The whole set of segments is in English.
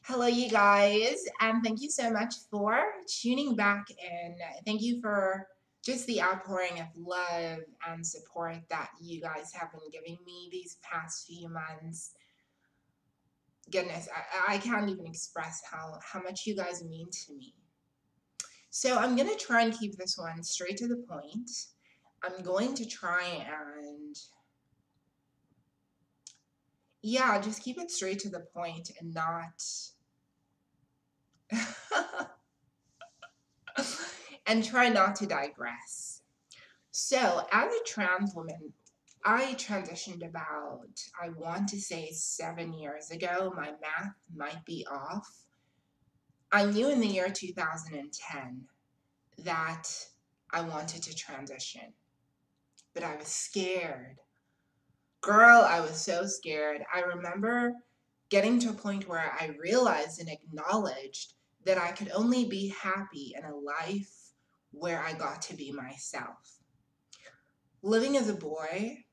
Hello, you guys, and thank you so much for tuning back in. Thank you for just the outpouring of love and support that you guys have been giving me these past few months. Goodness, I can't even express how much you guys mean to me. So I'm going to try and keep this one straight to the point. I'm going to try and, yeah, just keep it straight to the point and not. and try not to digress. So, as a trans woman, I transitioned about, I want to say 7 years ago. My math might be off. I knew in the year 2010 that I wanted to transition, but I was scared. Girl, I was so scared. I remember getting to a point where I realized and acknowledged that I could only be happy in a life where I got to be myself. Living as a boy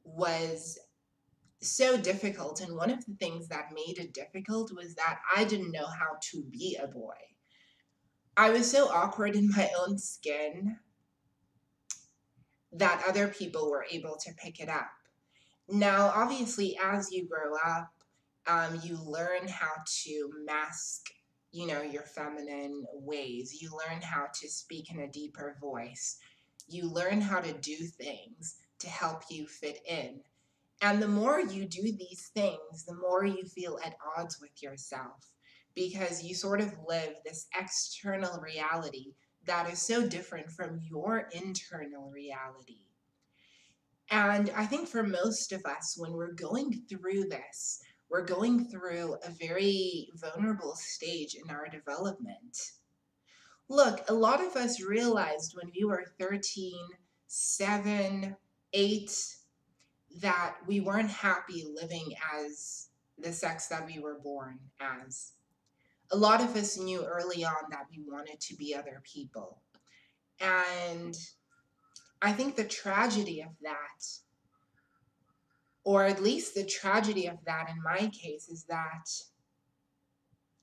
was so difficult, and one of the things that made it difficult was that I didn't know how to be a boy. I was so awkward in my own skin that other people were able to pick it up. Now, obviously, as you grow up, you learn how to mask, your feminine ways. You learn how to speak in a deeper voice. You learn how to do things to help you fit in. And the more you do these things, the more you feel at odds with yourself because you sort of live this external reality that is so different from your internal reality. And I think for most of us, when we're going through this, we're going through a very vulnerable stage in our development. Look, a lot of us realized when we were 13, 7, 8, that we weren't happy living as the sex that we were born as. A lot of us knew early on that we wanted to be other people. And I think the tragedy of that, or at least the tragedy of that in my case, is that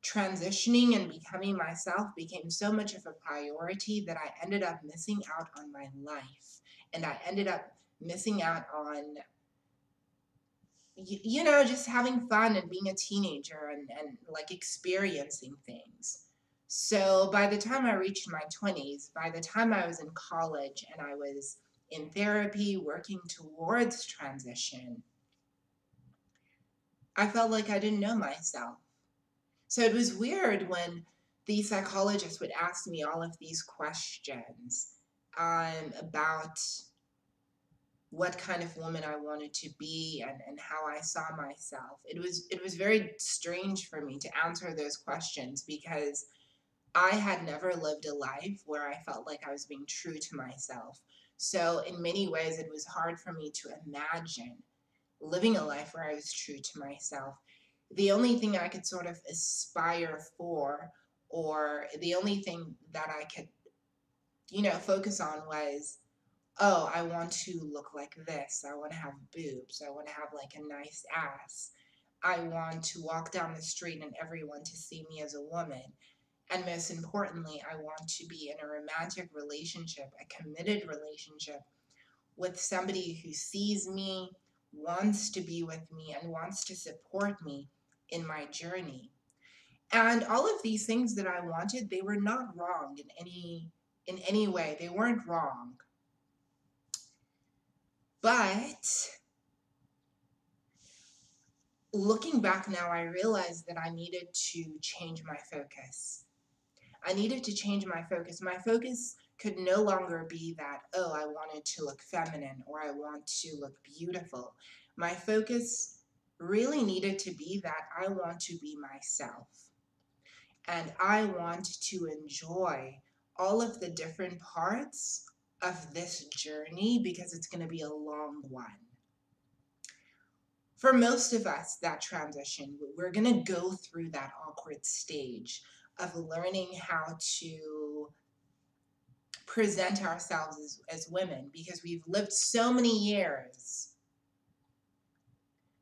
transitioning and becoming myself became so much of a priority that I ended up missing out on my life. And I ended up missing out on just having fun and being a teenager and like experiencing things. So by the time I reached my 20s, by the time I was in college and I was in therapy working towards transition, I felt like I didn't know myself. So it was weird when the psychologist would ask me all of these questions about what kind of woman I wanted to be and how I saw myself. It was very strange for me to answer those questions because I had never lived a life where I felt like I was being true to myself. So in many ways it was hard for me to imagine living a life where I was true to myself. The only thing I could sort of aspire for, or the only thing that I could, focus on was, oh, I want to look like this. I want to have boobs. I want to have like a nice ass. I want to walk down the street and everyone to see me as a woman. And most importantly, I want to be in a romantic relationship, a committed relationship with somebody who sees me, wants to be with me, and wants to support me in my journey. And all of these things that I wanted, they were not wrong in any way. They weren't wrong. But looking back now, I realized that I needed to change my focus. I needed to change my focus. My focus could no longer be that, oh, I wanted to look feminine or I want to look beautiful. My focus really needed to be that I want to be myself. And I want to enjoy all of the different parts of this journey because it's going to be a long one. For most of us, that transition, we're going to go through that awkward stage of learning how to present ourselves as women because we've lived so many years.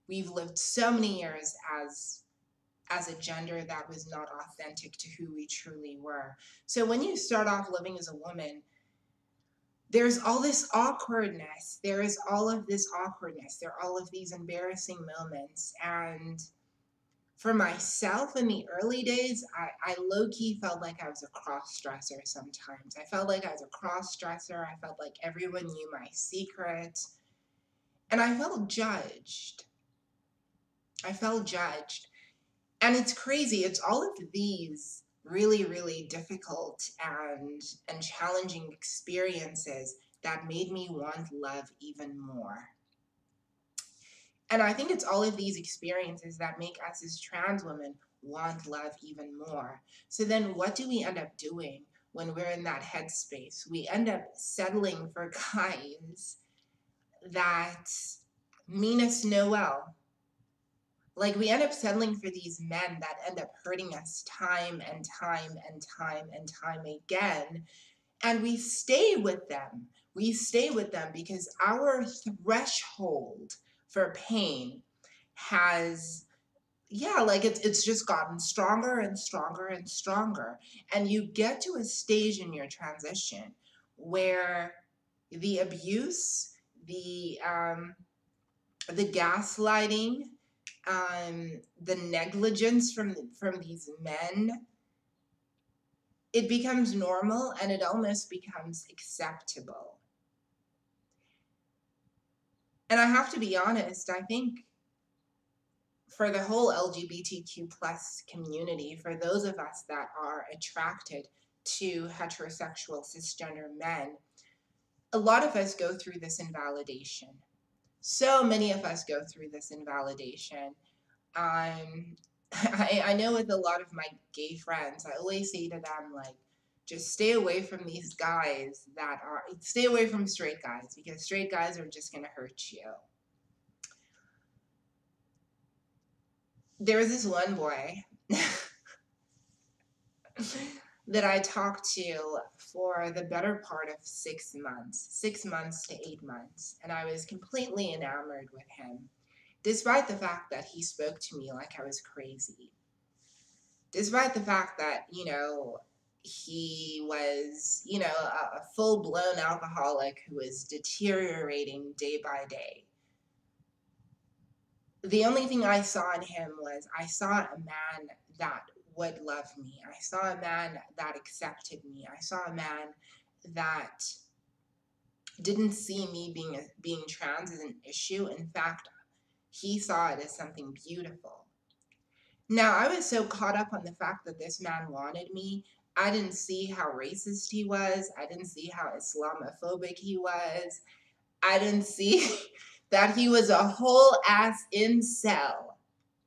We've lived so many years as a gender that was not authentic to who we truly were. So when you start off living as a woman, there's all this awkwardness. There is all of this awkwardness. There are all of these embarrassing moments. And for myself in the early days, I low-key felt like I was a cross-dresser sometimes. I felt like I was a cross-dresser. I felt like everyone knew my secret. And I felt judged. I felt judged. And it's crazy. It's all of these really, really difficult and challenging experiences that made me want love even more. And I think it's all of these experiences that make us as trans women want love even more. So then what do we end up doing when we're in that headspace? We end up settling for guys that mean us no well. Like, we end up settling for these men that end up hurting us time and time and time and time again. And we stay with them. We stay with them because our threshold for pain has, yeah, like it's just gotten stronger and stronger and stronger. And you get to a stage in your transition where the abuse, the gaslighting, the negligence from these men, it becomes normal and it almost becomes acceptable. And I have to be honest, I think for the whole LGBTQ plus community, for those of us that are attracted to heterosexual cisgender men, a lot of us go through this invalidation. So many of us go through this invalidation. I know with a lot of my gay friends, I always say to them, like, just stay away from these guys stay away from straight guys, because straight guys are just going to hurt you. There was this one boy that I talked to for the better part of 6 months to 8 months, and I was completely enamored with him, despite the fact that he spoke to me like I was crazy. Despite the fact that, he was, a full-blown alcoholic who was deteriorating day by day. The only thing I saw in him was I saw a man that would love me. I saw a man that accepted me. I saw a man that didn't see me being trans as an issue. In fact, he saw it as something beautiful. Now, I was so caught up on the fact that this man wanted me, I didn't see how racist he was. I didn't see how Islamophobic he was. I didn't see that he was a whole ass incel.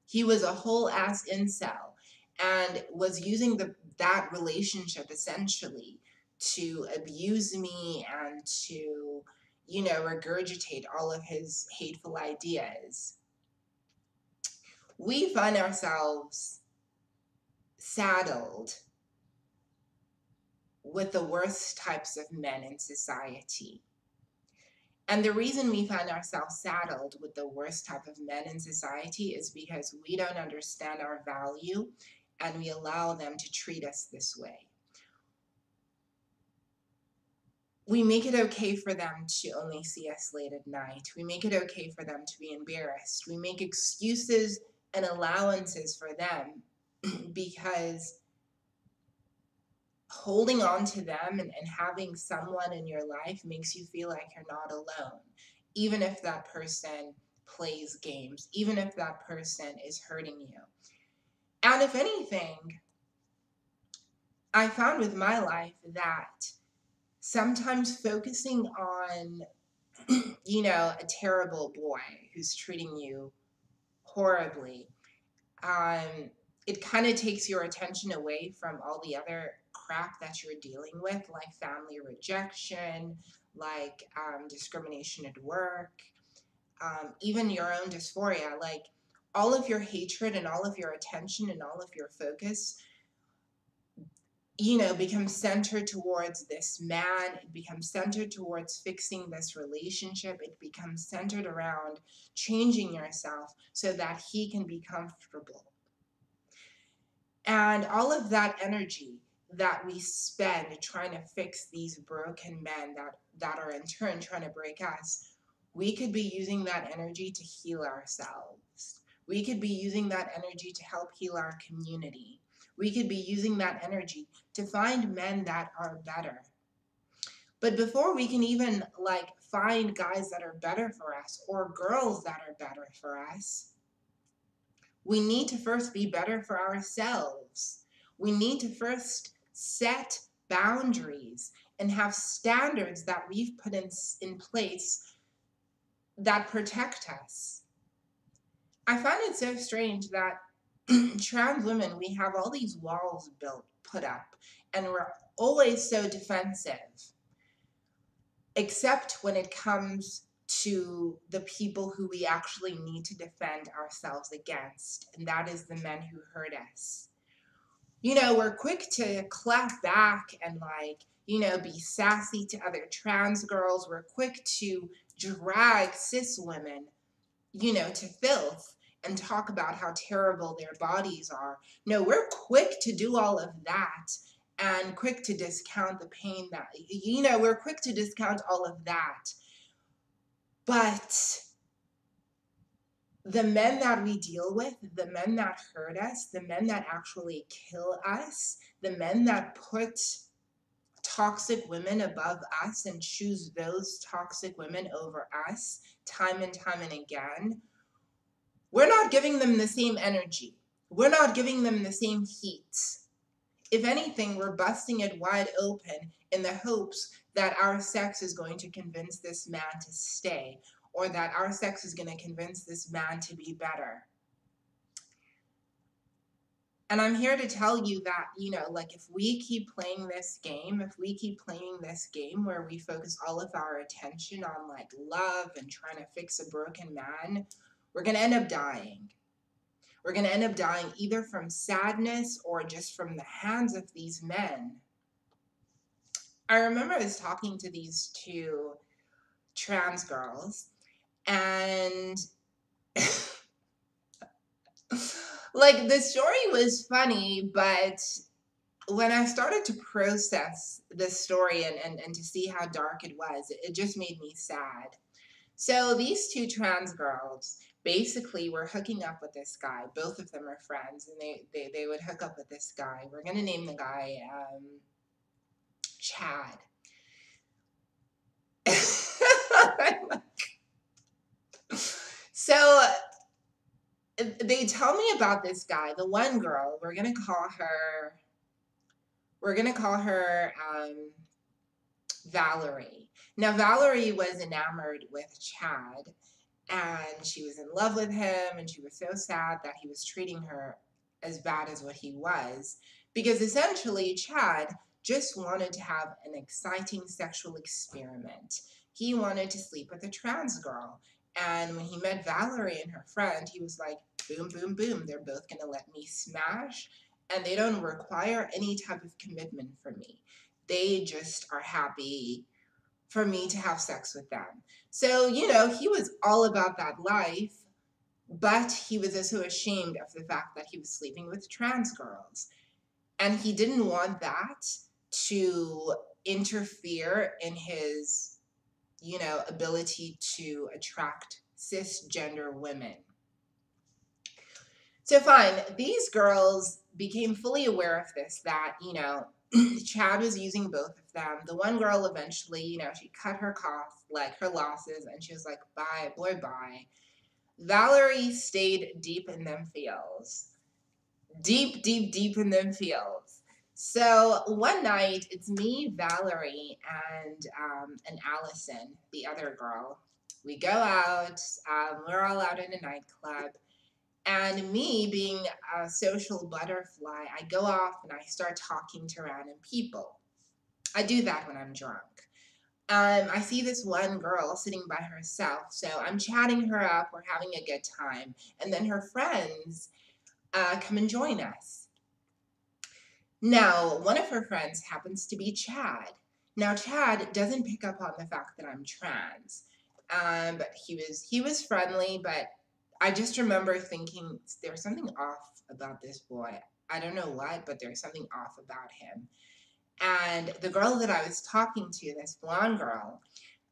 He was a whole ass incel and was using that relationship essentially to abuse me and to, regurgitate all of his hateful ideas. We find ourselves saddled with the worst types of men in society. And the reason we find ourselves saddled with the worst type of men in society is because we don't understand our value and we allow them to treat us this way. We make it okay for them to only see us late at night. We make it okay for them to be embarrassed. We make excuses and allowances for them because holding on to them and having someone in your life makes you feel like you're not alone, even if that person plays games, even if that person is hurting you. And if anything, I found with my life that sometimes focusing on, a terrible boy who's treating you horribly, it kind of takes your attention away from all the other crap that you're dealing with, like family rejection, like discrimination at work, even your own dysphoria. Like, all of your hatred and all of your attention and all of your focus, becomes centered towards this man. It becomes centered towards fixing this relationship. It becomes centered around changing yourself so that he can be comfortable. And all of that energy that we spend trying to fix these broken men that are in turn trying to break us, we could be using that energy to heal ourselves. We could be using that energy to help heal our community. We could be using that energy to find men that are better. But before we can even like find guys that are better for us or girls that are better for us, we need to first be better for ourselves. We need to first set boundaries and have standards that we've put in place that protect us. I find it so strange that trans women, we have all these walls put up, and we're always so defensive, except when it comes to the people who we actually need to defend ourselves against, and that is the men who hurt us. We're quick to clap back and be sassy to other trans girls. We're quick to drag cis women, to filth and talk about how terrible their bodies are. No, we're quick to do all of that and quick to discount the pain that, we're quick to discount all of that. But the men that we deal with, the men that hurt us, the men that actually kill us, the men that put toxic women above us and choose those toxic women over us time and time and again, we're not giving them the same energy. We're not giving them the same heat. If anything, we're busting it wide open in the hopes that our sex is going to convince this man to stay, or that our sex is going to convince this man to be better. And I'm here to tell you that, if we keep playing this game, where we focus all of our attention on love and trying to fix a broken man, we're going to end up dying. We're going to end up dying either from sadness or just from the hands of these men. I remember I was talking to these two trans girls, and the story was funny, but when I started to process the story and to see how dark it was, it just made me sad. So these two trans girls basically were hooking up with this guy. Both of them are friends, and they would hook up with this guy. We're going to name the guy Chad. So they tell me about this guy. The one girl, we're gonna call her Valerie. Now Valerie was enamored with Chad, and she was in love with him, and she was so sad that he was treating her as bad as what he was, because essentially Chad just wanted to have an exciting sexual experiment. He wanted to sleep with a trans girl. And when he met Valerie and her friend, he was like, boom, boom, boom. They're both going to let me smash, and they don't require any type of commitment from me. They just are happy for me to have sex with them. So, he was all about that life, but he was also ashamed of the fact that he was sleeping with trans girls. And he didn't want that to interfere in his ability to attract cisgender women. So fine, these girls became fully aware of this, that, Chad was using both of them. The one girl eventually, she cut her costs, her losses, and she was like, bye, boy, bye. Valerie stayed deep in them feels. Deep, deep, deep in them feels. So one night, it's me, Valerie, and Allison, the other girl. We go out. We're all out in a nightclub. And me, being a social butterfly, I go off and I start talking to random people. I do that when I'm drunk. I see this one girl sitting by herself, so I'm chatting her up. We're having a good time. And then her friends come and join us. Now, one of her friends happens to be Chad. Now, Chad doesn't pick up on the fact that I'm trans, but he was friendly. But I just remember thinking there's something off about this boy. I don't know what, but there's something off about him. And the girl that I was talking to, this blonde girl,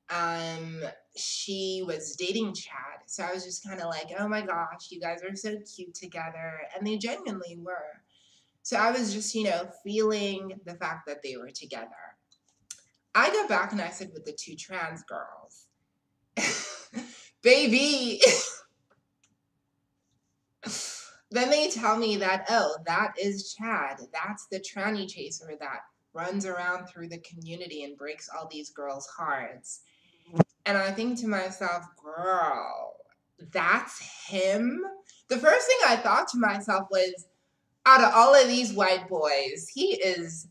um, she was dating Chad. So I was just kind of like, oh my gosh, you guys are so cute together. And they genuinely were. So I was just, feeling the fact that they were together. I go back and I said with the two trans girls, baby. Then they tell me that, oh, that is Chad. That's the tranny chaser that runs around through the community and breaks all these girls' hearts. And I think to myself, girl, that's him? The first thing I thought to myself was, out of all of these white boys, he is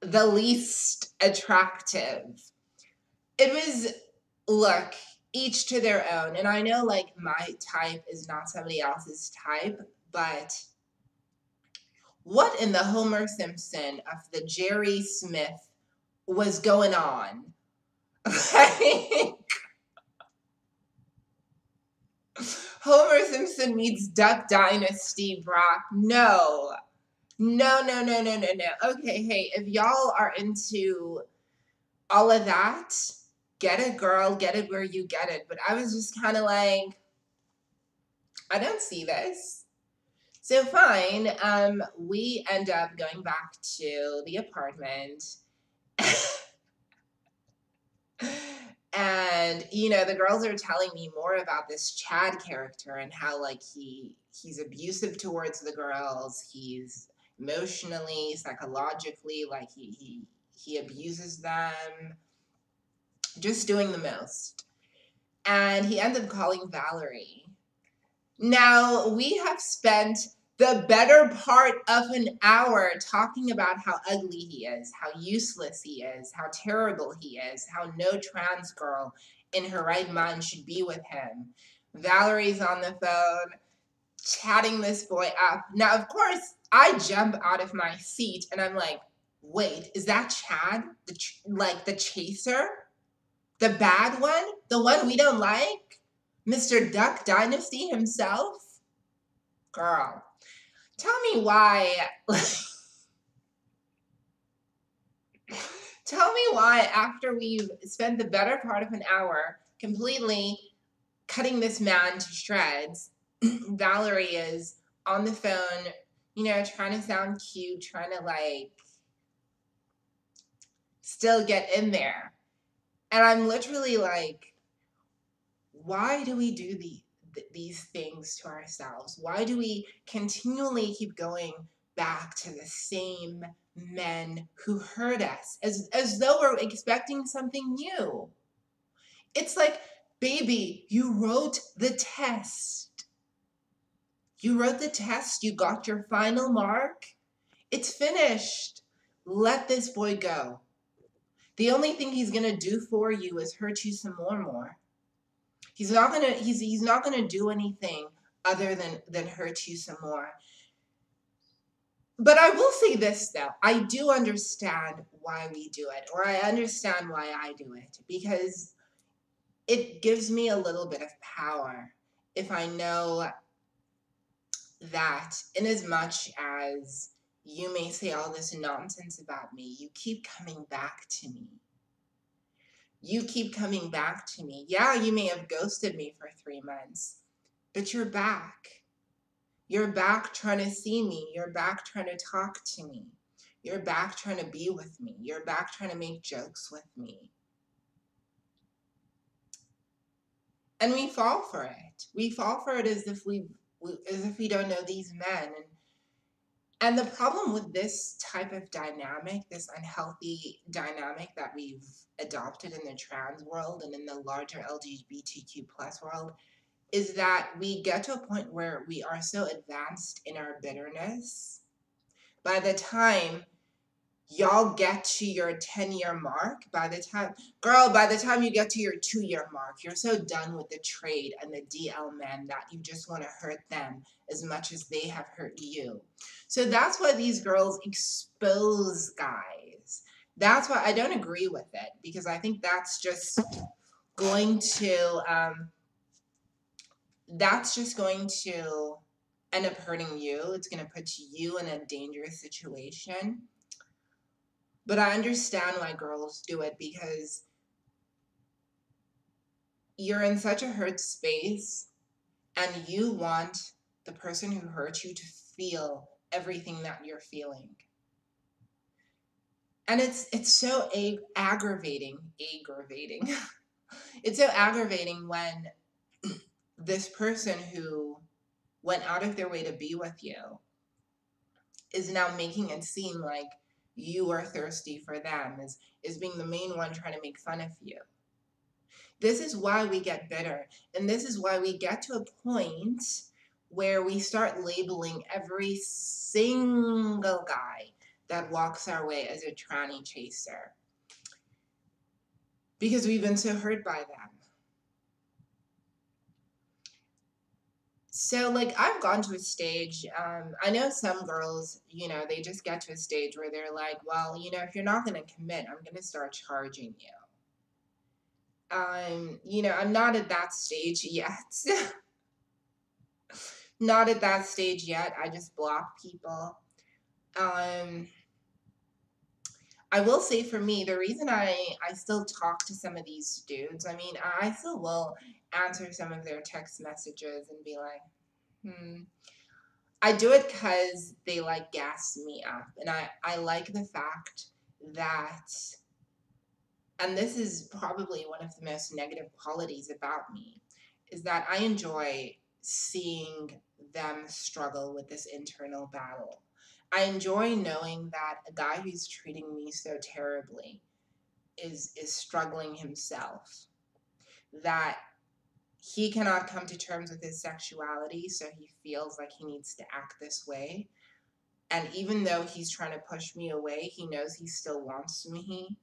the least attractive. It was, look, each to their own. And I know, like, my type is not somebody else's type, but what in the Homer Simpson of the Jerry Smith was going on? Homer Simpson meets Duck Dynasty, Brock. No. No, no, no, no, no, no. Okay, hey, if y'all are into all of that, get it, girl, get it where you get it. But I was just kind of like, I don't see this. So fine, we end up going back to the apartment. And the girls are telling me more about this Chad character and how, like, he's abusive towards the girls. He's emotionally, psychologically, like, he abuses them, just doing the most. And he ended up calling Valerie. Now, we have spent the better part of an hour talking about how ugly he is, how useless he is, how terrible he is, how no trans girl in her right mind should be with him. Valerie's on the phone, chatting this boy up. Now, of course, I jump out of my seat and I'm like, wait, is that Chad? The chaser? The bad one? The one we don't like? Mr. Duck Dynasty himself? Girl, tell me why. Tell me why, after we've spent the better part of an hour completely cutting this man to shreds, Valerie is on the phone, trying to sound cute, trying to, like, still get in there. And I'm literally like, why do we do these things to ourselves? Why do we continually keep going back to the same men who hurt us as though we're expecting something new? It's like, baby, you wrote the test. You wrote the test. You got your final mark. It's finished. Let this boy go. The only thing he's going to do for you is hurt you some more. He's not gonna do anything other than hurt you some more. But I will say this, though. I do understand why we do it, or I understand why I do it, because it gives me a little bit of power if I know that, in as much as you may say all this nonsense about me, you keep coming back to me. You keep coming back to me. Yeah, you may have ghosted me for 3 months, but you're back. You're back trying to see me. You're back trying to talk to me. You're back trying to be with me. You're back trying to make jokes with me. And we fall for it. We fall for it as if we don't know these men. And the problem with this type of dynamic, this unhealthy dynamic that we've adopted in the trans world and in the larger LGBTQ plus world, is that we get to a point where we are so advanced in our bitterness. By the time y'all get to your 10-year mark, by the time you get to your 2-year mark, you're so done with the trade and the DL men that you just want to hurt them as much as they have hurt you. So that's why these girls expose guys. That's why I don't agree with it, because I think that's just going to end up hurting you. It's going to put you in a dangerous situation. But I understand why girls do it, because you're in such a hurt space and you want the person who hurt you to feel everything that you're feeling. And it's so aggravating. It's so aggravating when this person who went out of their way to be with you is now making it seem like you are thirsty for them, is being the main one trying to make fun of you. This is why we get bitter. And this is why we get to a point where we start labeling every single guy that walks our way as a tranny chaser, because we've been so hurt by them. So, like, I've gone to a stage, I know some girls, they just get to a stage where they're like, well, if you're not going to commit, I'm going to start charging you. I'm not at that stage yet. Not at that stage yet. I just block people. I will say, for me, the reason I still talk to some of these dudes, I still will answer some of their text messages and be like, I do it because they like gas me up. And I like the fact that, and this is probably one of the most negative qualities about me, is that I enjoy seeing them struggle with this internal battle. I enjoy knowing that a guy who's treating me so terribly is struggling himself, that he cannot come to terms with his sexuality, so he feels like he needs to act this way. And even though he's trying to push me away, he knows he still wants me.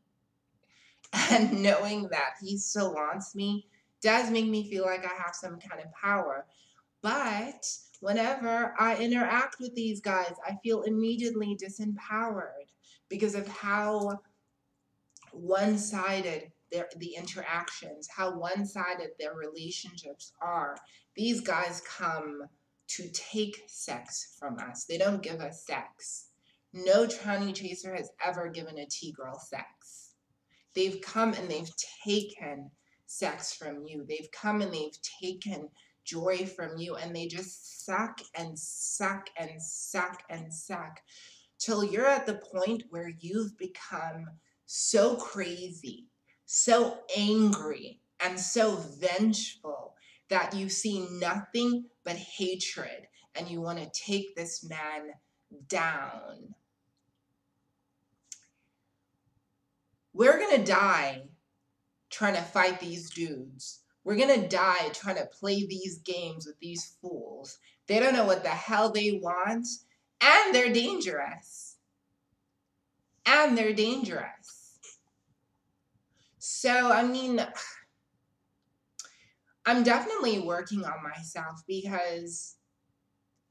And knowing that he still wants me does make me feel like I have some kind of power. But whenever I interact with these guys, I feel immediately disempowered because of how one-sided the interactions, how one-sided their relationships are. These guys come to take sex from us. They don't give us sex. No tranny chaser has ever given a T-girl sex. They've come and they've taken sex from you. They've come and they've taken joy from you, and they just suck and suck and suck and suck till you're at the point where you've become so crazy, so angry, and so vengeful that you see nothing but hatred and you want to take this man down. We're going to die trying to fight these dudes. We're going to die trying to play these games with these fools. They don't know what the hell they want, and they're dangerous. And they're dangerous. So, I'm definitely working on myself, because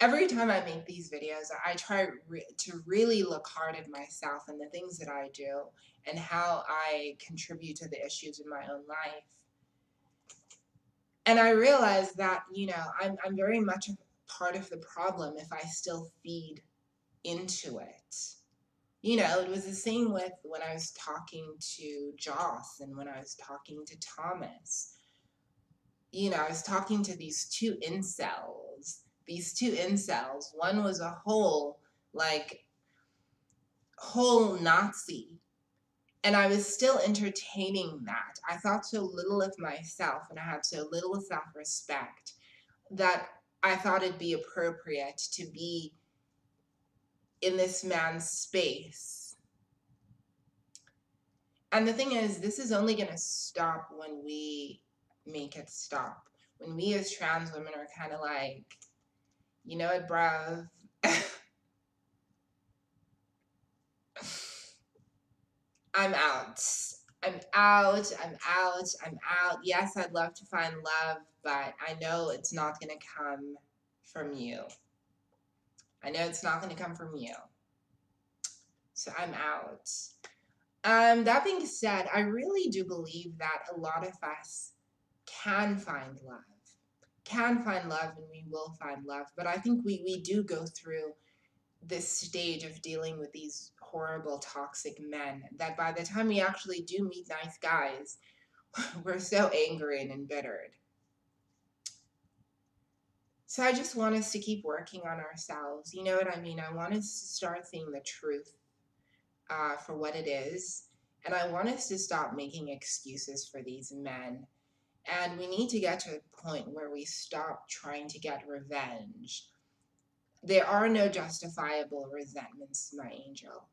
every time I make these videos, I try to really look hard at myself and the things that I do and how I contribute to the issues in my own life. And I realize that, I'm very much a part of the problem if I still feed into it. It was the same with when I was talking to Joss and when I was talking to Thomas. I was talking to these two incels. One was a whole Nazi. And I was still entertaining that. I thought so little of myself and I had so little self-respect that I thought it'd be appropriate to be in this man's space. And the thing is, this is only going to stop when we make it stop. When we as trans women are kind of like, you know what, bruv? I'm out. I'm out. Yes, I'd love to find love, but I know it's not going to come from you. So I'm out. That being said, I really do believe that a lot of us can find love. can find love and we will find love. But I think we do go through this stage of dealing with these horrible, toxic men that by the time we actually do meet nice guys, we're so angry and embittered. So I just want us to keep working on ourselves. You know what I mean? I want us to start seeing the truth for what it is. And I want us to stop making excuses for these men. And we need to get to a point where we stop trying to get revenge. There are no justifiable resentments, my angel.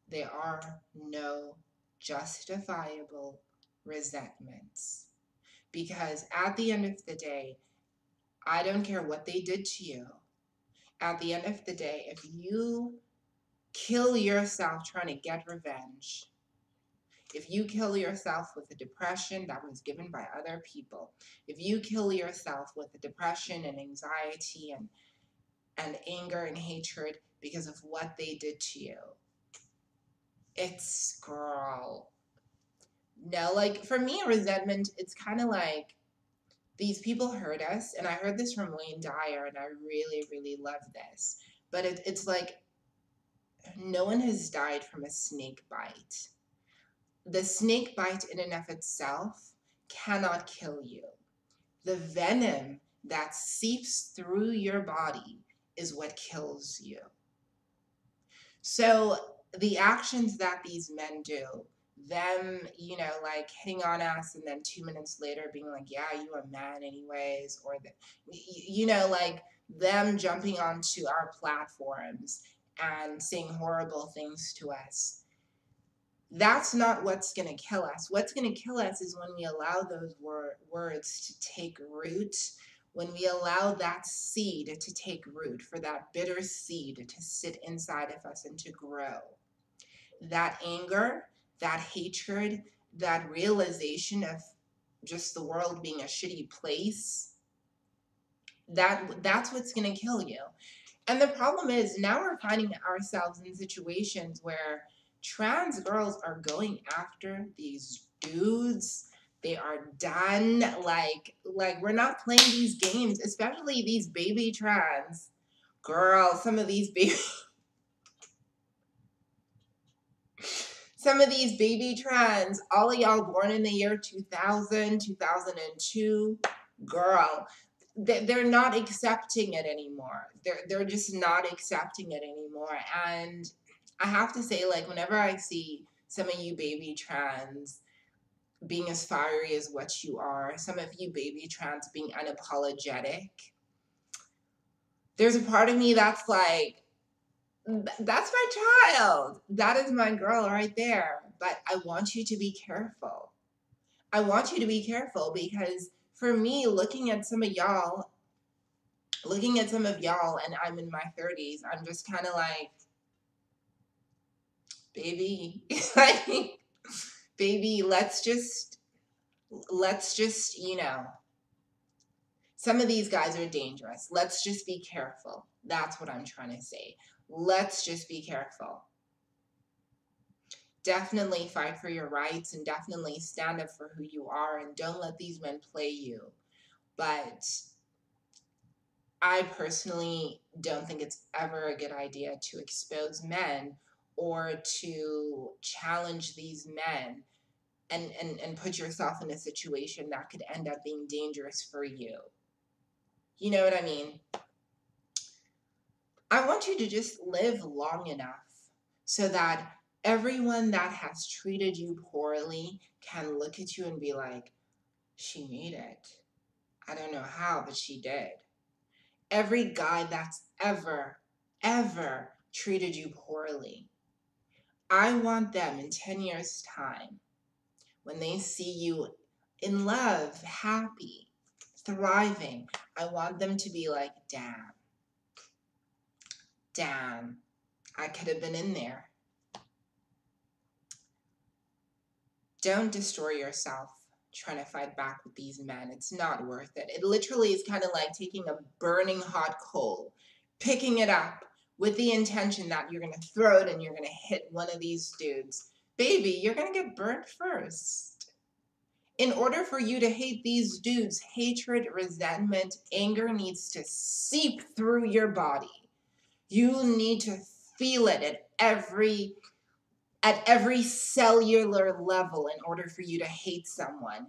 There are no justifiable resentments. Because at the end of the day, I don't care what they did to you. At the end of the day, if you kill yourself trying to get revenge, if you kill yourself with a depression that was given by other people, if you kill yourself with a depression and anxiety and anger and hatred because of what they did to you, it's, girl, no. Like, for me, resentment, it's kind of like these people hurt us, and I heard this from Wayne Dyer, and I really, really love this. But it's like no one has died from a snake bite. The snake bite in and of itself cannot kill you. The venom that seeps through your body is what kills you. So the actions that these men do, them, like hitting on us and then 2 minutes later being like, yeah, you a man anyways, or like them jumping onto our platforms and saying horrible things to us. That's not what's going to kill us. What's going to kill us is when we allow those words to take root, when we allow that seed to take root, for that bitter seed to sit inside of us and to grow. That anger, that hatred, that realization of just the world being a shitty place, that's what's going to kill you. And the problem is now we're finding ourselves in situations where trans girls are going after these dudes. They are done. Like we're not playing these games, especially these baby trans girls. Some of these baby trans, all of y'all born in the year 2000, 2002, girl, they're not accepting it anymore. They're just not accepting it anymore. And I have to say, like, whenever I see some of you baby trans being as fiery as what you are, some of you baby trans being unapologetic, there's a part of me that's like, that's my child. That is my girl right there. But I want you to be careful. I want you to be careful because for me, looking at some of y'all, and I'm in my 30s, I'm just kind of like, baby, like, baby, let's just, some of these guys are dangerous. Let's just be careful. That's what I'm trying to say. Let's just be careful. Definitely fight for your rights and definitely stand up for who you are and don't let these men play you. But I personally don't think it's ever a good idea to expose men or to challenge these men and put yourself in a situation that could end up being dangerous for you. You know what I mean? I want you to just live long enough so that everyone that has treated you poorly can look at you and be like, she made it. I don't know how, but she did. Every guy that's ever treated you poorly, I want them in 10 years' time, when they see you in love, happy, thriving, I want them to be like, damn, I could have been in there. Don't destroy yourself trying to fight back with these men. It's not worth it. It literally is kind of like taking a burning hot coal, picking it up with the intention that you're going to throw it and you're going to hit one of these dudes. Baby, you're going to get burnt first. In order for you to hate these dudes, hatred, resentment, anger needs to seep through your body. You need to feel it at every cellular level in order for you to hate someone.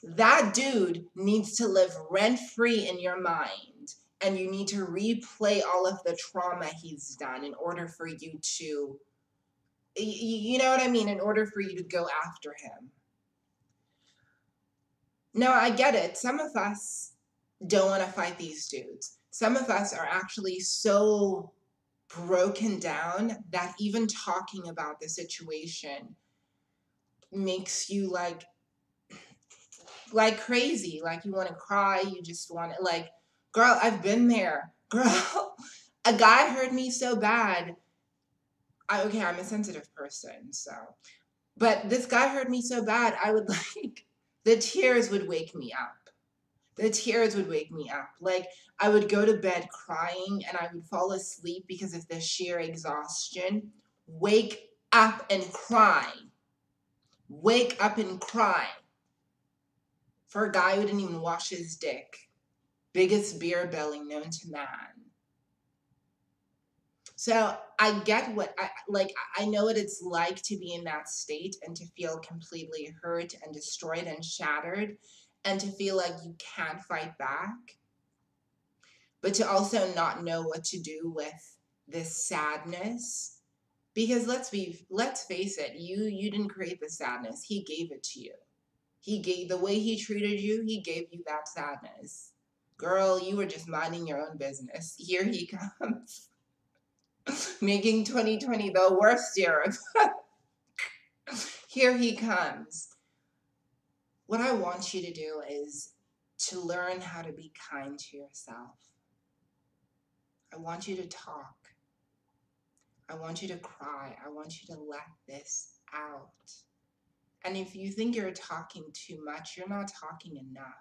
That dude needs to live rent-free in your mind, and you need to replay all of the trauma he's done in order for you to, you know what I mean, in order for you to go after him. Now, I get it. Some of us don't want to fight these dudes. Some of us are actually so broken down that even talking about the situation makes you like crazy. Like, you want to cry. You just want to, like, girl, I've been there. Girl, a guy hurt me so bad. Okay, I'm a sensitive person, so. But this guy hurt me so bad, I would like, the tears would wake me up. The tears would wake me up. Like, I would go to bed crying and I would fall asleep because of the sheer exhaustion. Wake up and cry. Wake up and cry. For a guy who didn't even wash his dick. Biggest beer belly known to man. So I get what, I know what it's like to be in that state and to feel completely hurt and destroyed and shattered and to feel like you can't fight back, but to also not know what to do with this sadness. Because let's face it, you didn't create the sadness. He gave it to you. The way he treated you, he gave you that sadness. Girl, you were just minding your own business. Here he comes. Making 2020 the worst year. Here he comes. What I want you to do is to learn how to be kind to yourself. I want you to talk. I want you to cry. I want you to let this out. And if you think you're talking too much, you're not talking enough.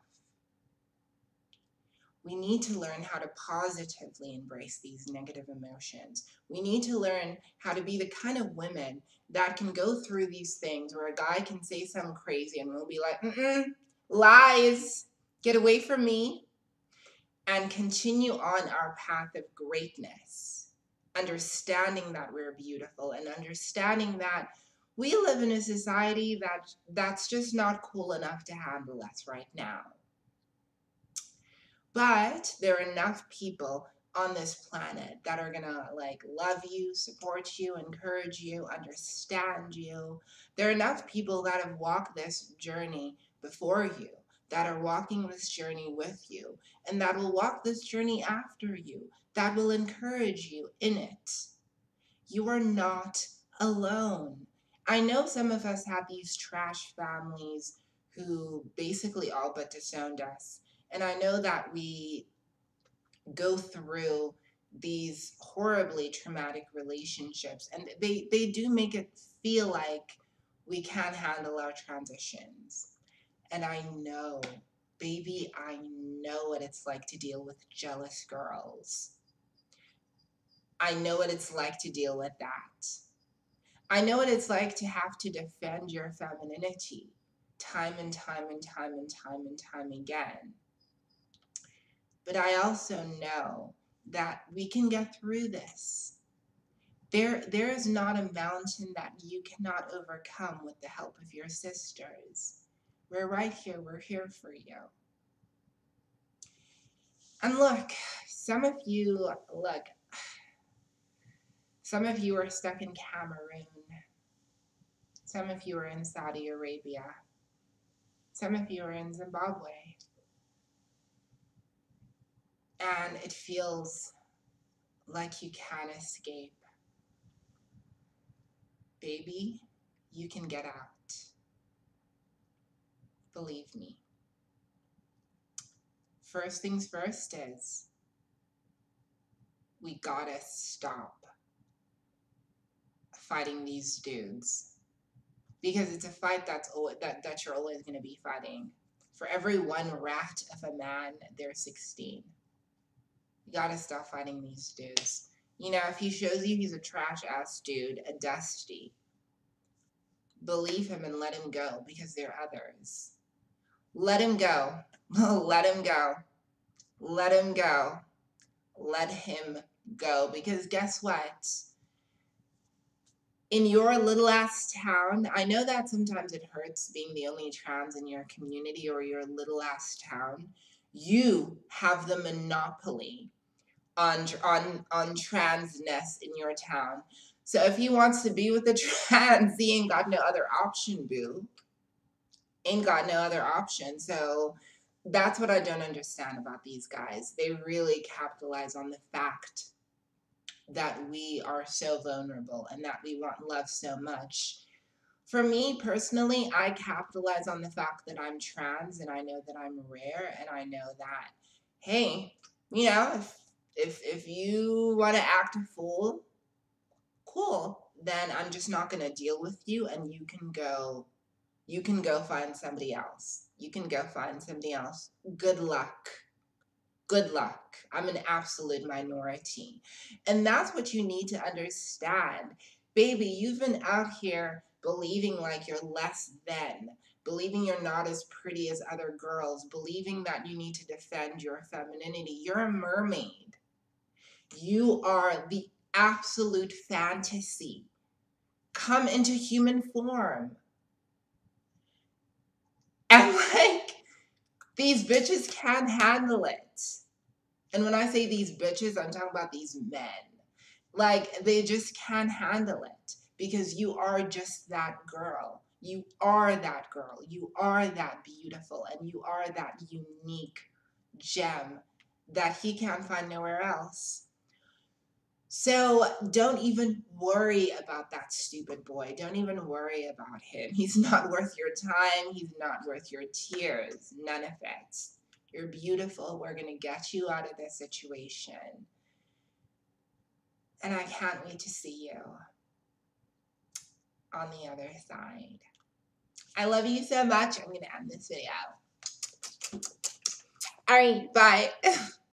We need to learn how to positively embrace these negative emotions. We need to learn how to be the kind of women that can go through these things where a guy can say something crazy and we'll be like, lies, get away from me, and continue on our path of greatness, understanding that we're beautiful and understanding that we live in a society that's just not cool enough to handle us right now. But there are enough people on this planet that are gonna like love you, support you, encourage you, understand you. There are enough people that have walked this journey before you, that are walking this journey with you, and that will walk this journey after you, that will encourage you in it. You are not alone. I know some of us have these trash families who basically all but disowned us. And I know that we go through these horribly traumatic relationships, and they do make it feel like we can't handle our transitions. And I know, baby, I know what it's like to deal with jealous girls. I know what it's like to deal with that. I know what it's like to have to defend your femininity time and time and time and time and time again. But I also know that we can get through this. There is not a mountain that you cannot overcome with the help of your sisters. We're right here. We're here for you. And look, some of you are stuck in Cameroon. Some of you are in Saudi Arabia. Some of you are in Zimbabwe. And it feels like you can't escape. Baby, you can get out. Believe me. First things first is we gotta stop fighting these dudes, because it's a fight that you're always gonna be fighting. For every one rat of a man, there's 16. You gotta stop fighting these dudes. You know, if he shows you he's a trash-ass dude, a dusty, believe him and let him go, because there are others. Let him go. Let him go. Let him go. Let him go. Because guess what? In your little ass town, I know that sometimes it hurts being the only trans in your community or your little ass town. You have the monopoly on transness in your town. So if he wants to be with the trans, he ain't got no other option, boo. Ain't got no other option. So that's what I don't understand about these guys. They really capitalize on the fact that we are so vulnerable and that we want love so much. For me personally, I capitalize on the fact that I'm trans and I know that I'm rare and I know that, hey, you know, if you want to act a fool, cool. Then I'm just not going to deal with you and you can go find somebody else. You can go find somebody else. Good luck. Good luck. I'm an absolute minority. And that's what you need to understand. Baby, you've been out here believing like you're less than, believing you're not as pretty as other girls, believing that you need to defend your femininity. You're a mermaid. You are the absolute fantasy. Come into human form. And like, these bitches can't handle it. And when I say these bitches, I'm talking about these men. Like, they just can't handle it because you are just that girl. You are that girl. You are that beautiful. And you are that unique gem that he can't find nowhere else. So don't even worry about that stupid boy. Don't even worry about him. He's not worth your time. He's not worth your tears. None of it. You're beautiful. We're going to get you out of this situation. And I can't wait to see you on the other side. I love you so much. I'm going to end this video. All right, bye.